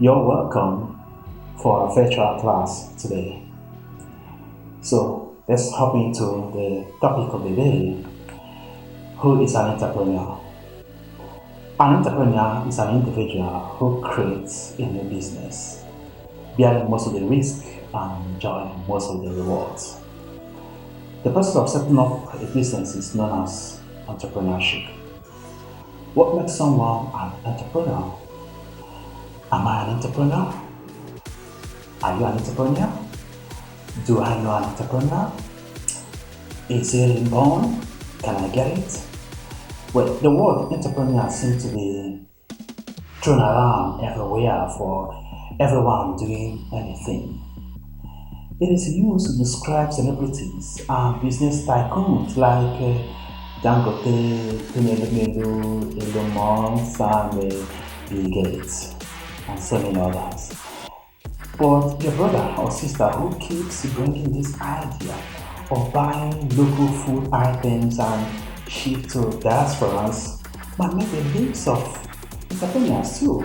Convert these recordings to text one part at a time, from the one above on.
You're welcome for our virtual class today. So let's hop into the topic of the day. Who is an entrepreneur? An entrepreneur is an individual who creates a new business, bearing most of the risk and enjoying most of the rewards. The process of setting up a business is known as entrepreneurship. What makes someone an entrepreneur? Am I an entrepreneur? Are you an entrepreneur? Do I know an entrepreneur? Is it inborn? Can I get it? Well, the word entrepreneur seems to be thrown around everywhere for everyone doing anything. It is used to describe celebrities and business tycoons like Dangote, Pinelomelu, Elon Musk, and Bill Gates, and so many others. But your brother or sister who keeps bringing this idea of buying local food items and ship to diasporas might make the lips of entrepreneurs too.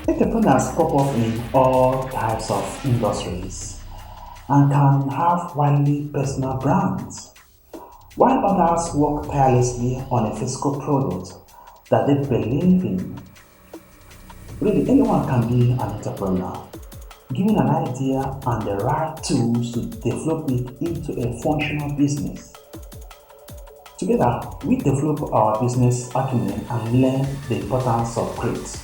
Entrepreneurs pop up in all types of industries and can have widely personal brands, while others work tirelessly on a physical product that they believe in. Really, anyone can be an entrepreneur, given an idea and the right tools to develop it into a functional business. Together, we develop our business acumen and learn the importance of grit,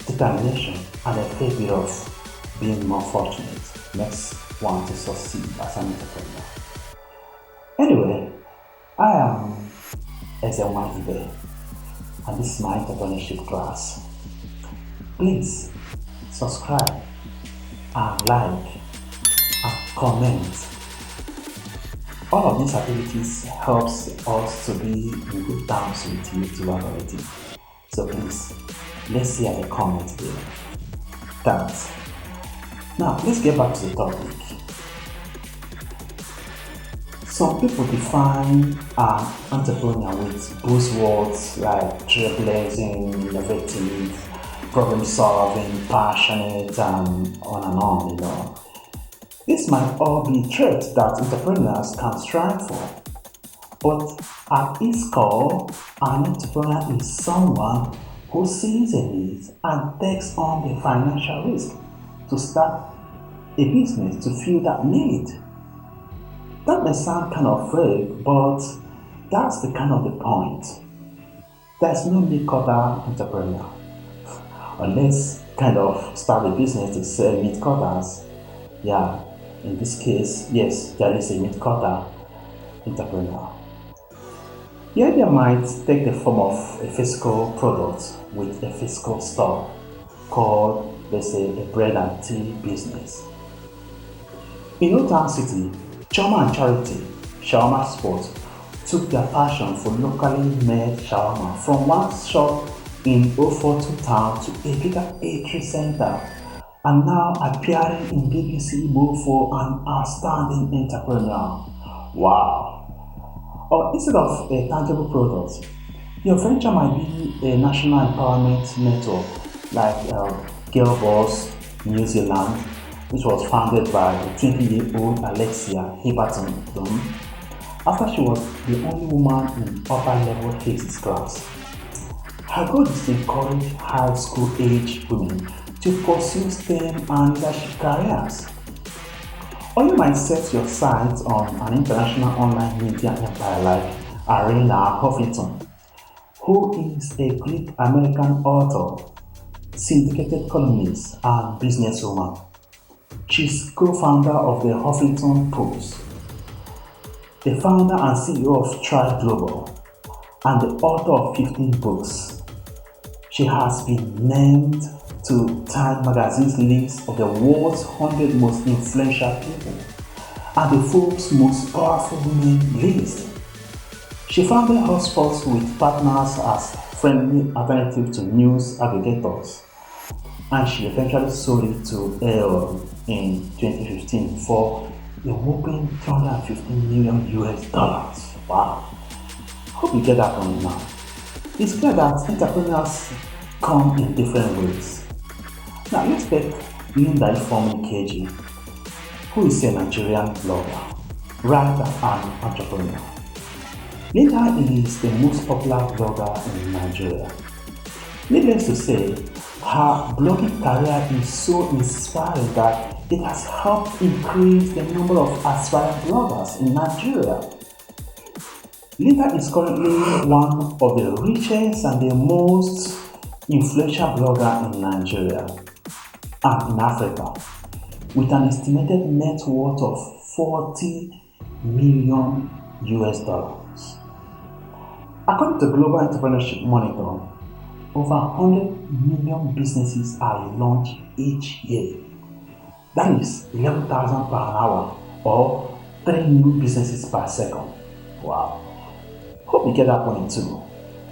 determination, and a fair bit of being more fortunate makes one to succeed as an entrepreneur. Anyway, I am Ezewan, and this is my entrepreneurship class. Please subscribe and like and comment. All of these activities helps us to be in good terms with YouTube algorithm. So please, let's see at the comments there. Thanks. Now let's get back to the topic. Some people define an entrepreneur with buzzwords like trailblazing, innovative, problem solving, passionate, and on. This might all be traits that entrepreneurs can strive for. But at its core, an entrepreneur is someone who sees a need and takes on the financial risk to start a business to fill that need. That may sound kind of vague, but that's the kind of the point. There's no make other entrepreneur. Unless kind of start a business to sell meat cutters. Yeah, in this case, yes, there is a meat cutter entrepreneur. The idea might take the form of a physical product with a physical store called, let's say, a bread and tea business. In Old Town City, Choma and Charity, Shawarma Sport, took their passion for locally made shawarma from one shop in 042 town to a bigger A3 center and now appearing in BBC Igbo for an outstanding entrepreneur. Wow! Or instead of a tangible product, your venture might be a national empowerment network like Girl Boss New Zealand, which was founded by the 20-year-old Alexia Hibberton after she was the only woman in upper level physics class. Her goal is to encourage high school age women to pursue STEM and leadership careers. Or you might set your sights on an international online media empire like Arena Huffington, who is a Greek American author, syndicated columnist, and businesswoman. She's co-founder of the Huffington Post, the founder and CEO of Tribe Global, and the author of 15 books. She has been named to Time magazine's list of the world's 100 most influential people and the Forbes most powerful women list. She founded HubSpot with partners as friendly alternative to news aggregators, and she eventually sold it to Aeon in 2015 for a whopping 315 million US dollars. Wow! Hope you get that one now. It's clear that entrepreneurs come in different ways. Now let's take Linda Ifeoma KG, who is a Nigerian blogger, writer, and entrepreneur. Linda is the most popular blogger in Nigeria. Needless to say, her blogging career is so inspiring that it has helped increase the number of aspiring bloggers in Nigeria. Linda is currently one of the richest and the most influential blogger in Nigeria and in Africa, with an estimated net worth of 40 million US dollars. According to Global Entrepreneurship Monitor, over 100 million businesses are launched each year. That is 11,000 per hour or 3 new businesses per second. Wow. Hope you get that point too.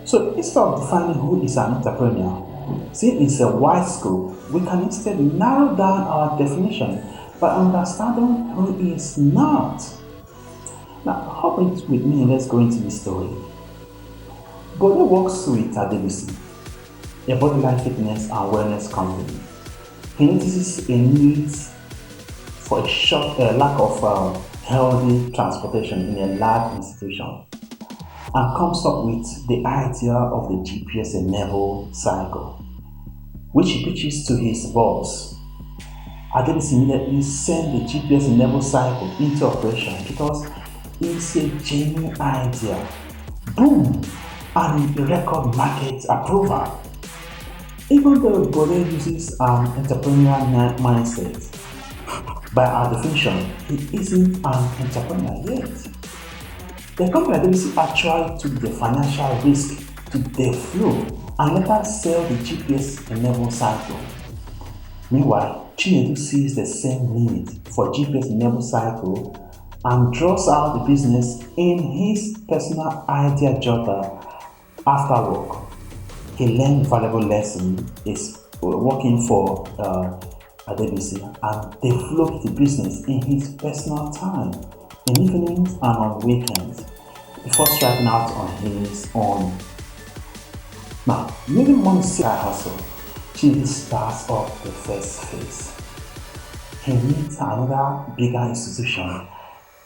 So instead of defining who is an entrepreneur, since it's a wide scope, we can instead narrow down our definition by understanding who is not. Now, hop with me, let's go into the story. Bode works with Adebisi, a bodyline fitness and wellness company. He notices a need for a lack of healthy transportation in a large institution and comes up with the idea of the GPS-enabled cycle, which he pitches to his boss. Adebisi immediately sent the GPS-enabled cycle into operation because it's a genuine idea. Boom! And record market approval. Even though Bode uses an entrepreneurial mindset, by our definition, he isn't an entrepreneur yet. The company Adebisi actually took the financial risk to deflow and later sell the GPS-enabled cycle. Meanwhile, Chinedu sees the same need for GPS-enabled cycle and draws out the business in his personal idea jotter after work. He learned valuable lesson is working for Adebisi and developed the business in his personal time, in evenings and on weekends, before striking out on his own. Now, moving on to side hustle, Chinedu starts up the first phase. He meets another bigger institution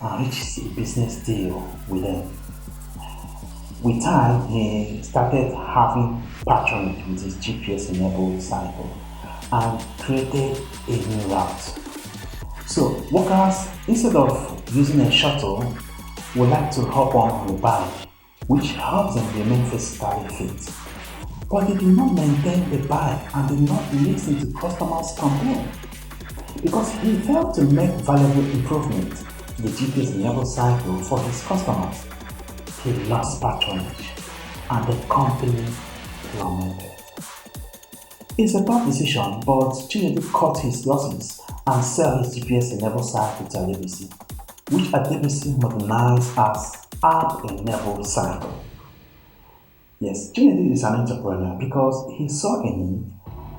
and reaches a business deal with them. With time, he started having patronage with his GPS-enabled cycle and created a new route. So workers, instead of using a shuttle, would like to hop on a bike, which helps them remain physically fit. But they did not maintain the bike and did not listen to customers' complaints because he failed to make valuable improvements to the GPS-enabled cycle for his customers. He lost patronage and the company plummeted. It's a bad decision, but Chinedu cut his losses and sell his GPS-enabled cycle to Adebisi, which Adebisi modernized as app-enabled cycle. Yes, Chinedu is an entrepreneur because he saw a need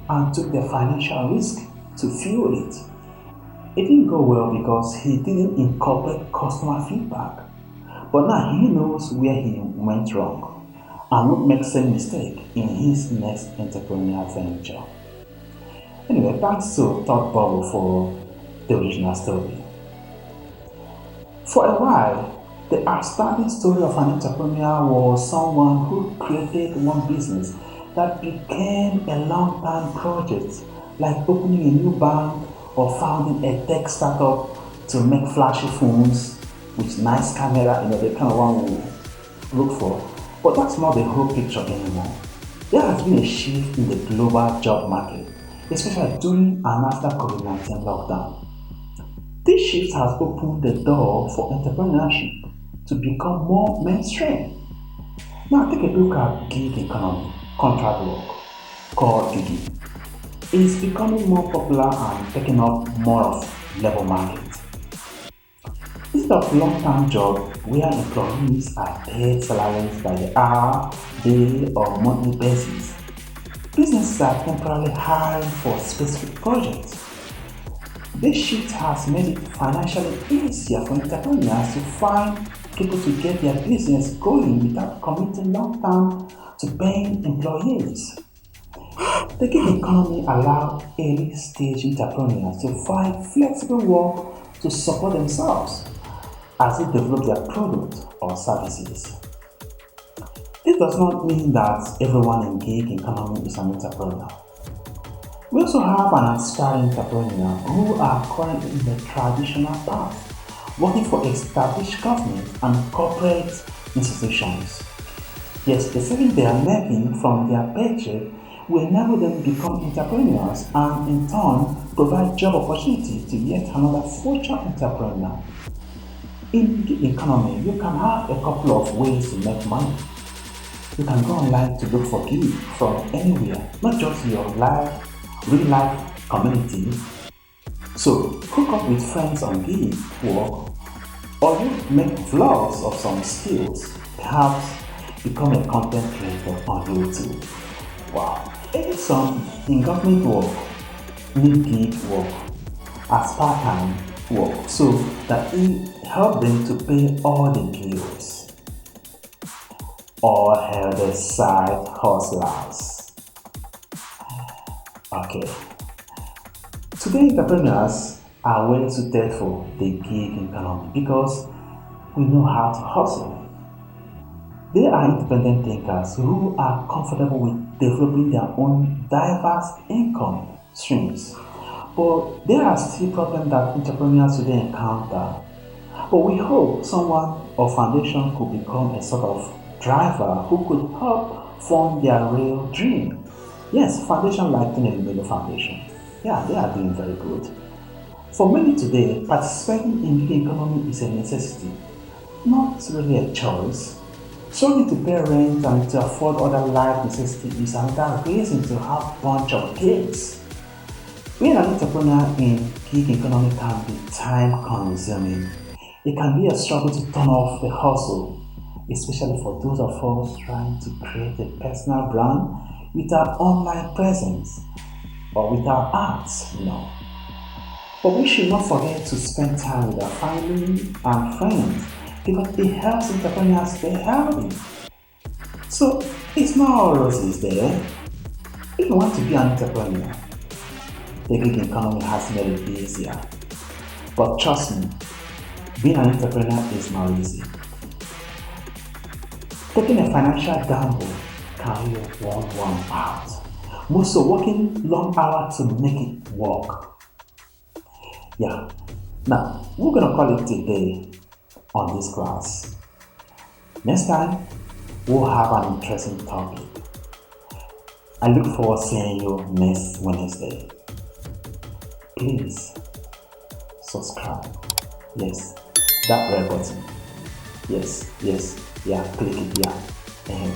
and took the financial risk to fuel it. It didn't go well because he didn't incorporate customer feedback. But now he knows where he went wrong and won't make the same mistake in his next entrepreneurial venture. Anyway, back to Thought Bubble for the original story. For a while, the outstanding story of an entrepreneur was someone who created one business that became a long-term project, like opening a new bank or founding a tech startup to make flashy phones with nice camera, the kind of one we look for. But that's not the whole picture anymore. There has been a shift in the global job market, especially during and after COVID-19 lockdown. This shift has opened the door for entrepreneurship to become more mainstream. Now take a look at gig economy, contract work, called gigging. It's becoming more popular and taking up more of labor market. Instead of long-term job where employees are paid salaries by the hour, day, or monthly basis, businesses are temporarily hiring for specific projects. This shift has made it financially easier for entrepreneurs to find people to get their business going without committing long-term to paying employees. The gig economy allows early stage entrepreneurs to find flexible work to support themselves as they develop their product or services. This does not mean that everyone in gig economy is an entrepreneur. We also have an aspiring entrepreneur who are currently in the traditional path, working for established government and corporate institutions. Yes, the saving they are making from their paycheck will enable them to become entrepreneurs and in turn provide job opportunity to yet another future entrepreneur. In the economy, you can have a couple of ways to make money. You can go online to look for gigs from anywhere, not just your real life community. So hook up with friends on gig work, or you make vlogs of some skills, perhaps become a content creator on YouTube. Wow. Maybe some in government work need gig work as part-time work so that it help them to pay all the bills. All have the side hustlers. Okay. Today entrepreneurs are well suited for the gig economy because we know how to hustle. They are independent thinkers who are comfortable with developing their own diverse income streams. But there are still problems that entrepreneurs today encounter. But we hope someone or foundation could become a sort of driver who could help fund their real dream. Yes, foundation like the Foundation. Yeah, they are doing very good. For many today, participating in the economy is a necessity, not really a choice. Struggling to pay rent and to afford other life necessities is another reason to have a bunch of gigs. Being an entrepreneur in gig economy can be time consuming. It can be a struggle to turn off the hustle, especially for those of us trying to create a personal brand with our online presence or with our arts. But we should not forget to spend time with our family and friends because it helps entrepreneurs stay healthy. So it's not all roses there. If you want to be an entrepreneur, the gig economy has made it easier. But trust me, being an entrepreneur is not easy. Taking a financial gamble can really burn one out. Most are working long hours to make it work. Yeah. Now, we're gonna call it today on this class. Next time, we'll have an interesting topic. I look forward to seeing you next Wednesday. Please subscribe. Yes, that red button. Yes, yeah, click it, yeah. And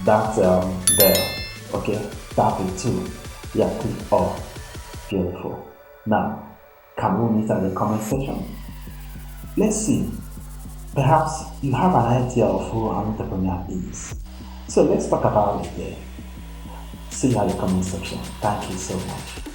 that bell, okay, tap it too. Yeah, click all. Beautiful. Now, can we meet at the comment section? Let's see. Perhaps you have an idea of who an entrepreneur is. So let's talk about it there. See you at the comment section. Thank you so much.